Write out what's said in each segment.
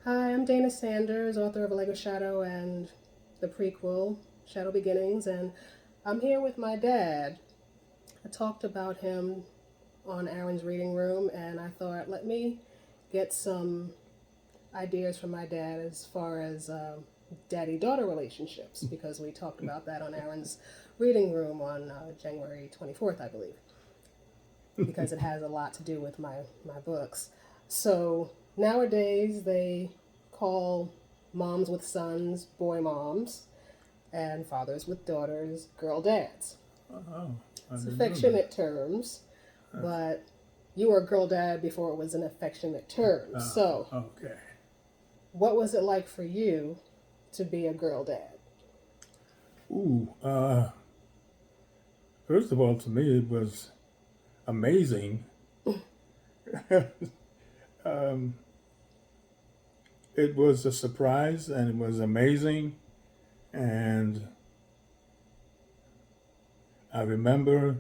Hi, I'm Dana Sanders, author of Lego Shadow and the prequel, Shadow Beginnings, and I'm here with my dad. I talked about him on Aaron's reading room, and I thought, let me get some ideas from my dad as far as daddy daughter relationships, because we talked about that on Aaron's reading room on January 24th, I believe, because it has a lot to do with my books. So nowadays they call moms with sons boy moms and fathers with daughters girl dads. Oh, I It's didn't know that. affectionate terms, but you were a girl dad before it was an affectionate term. So, Okay. what was it like for you to be a girl dad? Ooh, first of all, to me, it was amazing. um, it was a surprise and it was amazing. And I remember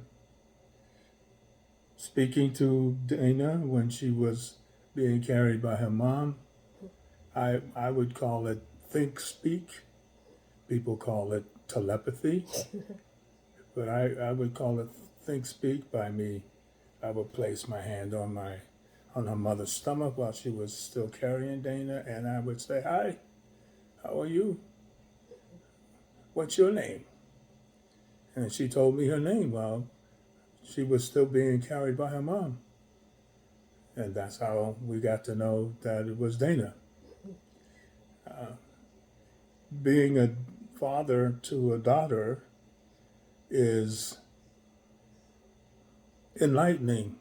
speaking to Dana when she was being carried by her mom. I would call it think speak. People call it telepathy, but I would call it think speak by me. I would place my hand on her mother's stomach while she was still carrying Dana, and I would say, "Hi, how are you? What's your name?" And she told me her name while she was still being carried by her mom, and that's how we got to know that it was Dana. Being a father to a daughter is enlightening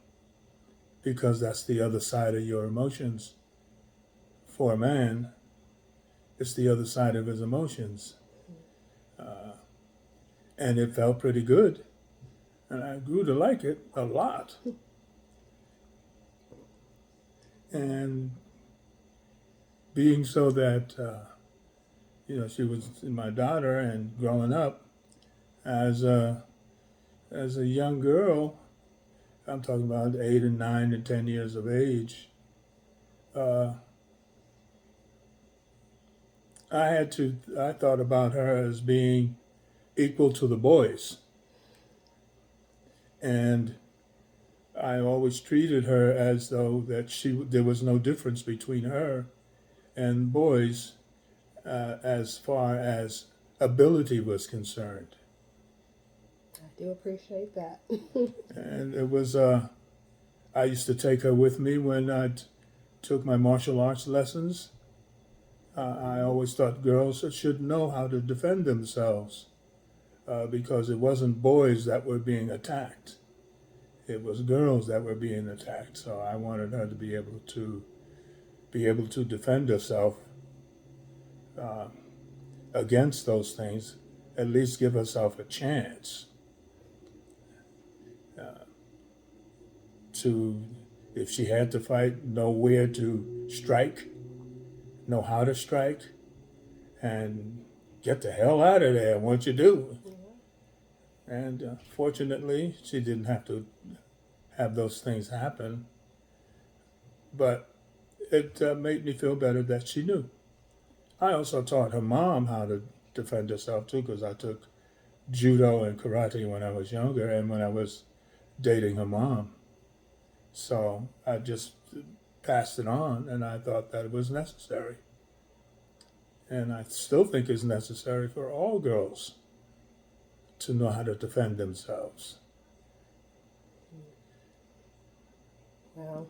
because that's the other side of your emotions. For a man, it's the other side of his emotions. And it felt pretty good. And I grew to like it a lot. And being so that, she was my daughter and growing up as a young girl, I'm talking about 8 and 9 and 10 years of age, uh, I thought about her as being equal to the boys. And I always treated her as though that there was no difference between her and boys as far as ability was concerned. I do appreciate that. And it was I used to take her with me when I took my martial arts lessons. I always thought girls should know how to defend themselves because it wasn't boys that were being attacked; it was girls that were being attacked. So I wanted her to be able to defend herself uh, against those things, at least give herself a chance to, if she had to fight, know where to strike, know how to strike, and get the hell out of there once you do. And fortunately, she didn't have to have those things happen, but it made me feel better that she knew. I also taught her mom how to defend herself too, because I took judo and karate when I was younger and when I was dating her mom. So I just passed it on, and I thought that it was necessary. And I still think it's necessary for all girls to know how to defend themselves. Well,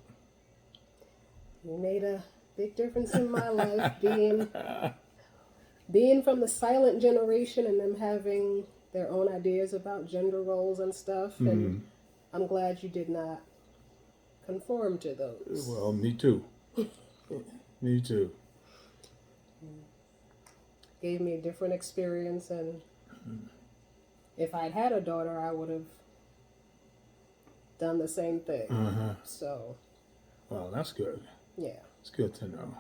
you made a big difference in my life being from the silent generation and them having their own ideas about gender roles and stuff, and Mm. I'm glad you did not conform to those. Well, me too. Me too. Gave me a different experience, and if I'd had a daughter, I would have done the same thing. Uh-huh. So, Well, that's good. yeah. It's good to know.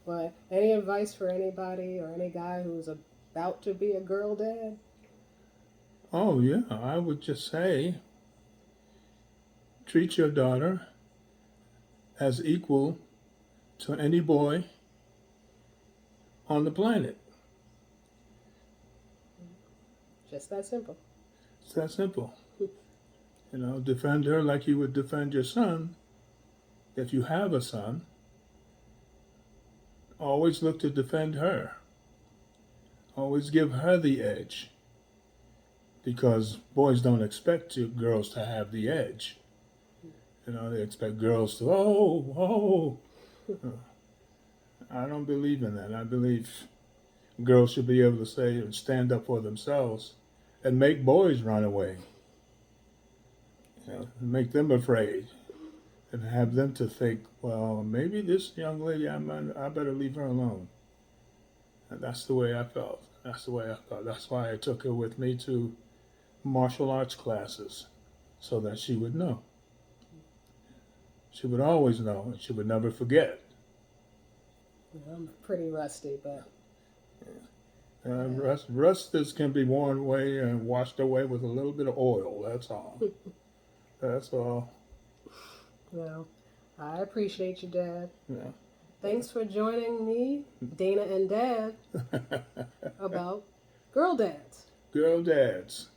But any advice for anybody or any guy who's about to be a girl dad? Oh, yeah, I would just say treat your daughter as equal to any boy on the planet. Just that simple. It's that simple. Defend her like you would defend your son. If you have a son, always look to defend her. Always give her the edge. Because boys don't expect girls to have the edge. They expect girls to, oh. I don't believe in that. I believe girls should be able to say and stand up for themselves and make boys run away. Make them afraid and have them to think, well, maybe this young lady, I better leave her alone. And that's the way I felt. That's why I took her with me to martial arts classes, so that she would know. She would always know, and she would never forget. I'm pretty rusty, but Rust can be worn away and washed away with a little bit of oil. That's all. That's all. well, I appreciate you, Dad. Yeah. Thanks for joining me, Dana and Dad, about girl dads. Girl dads.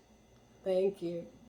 Thank you.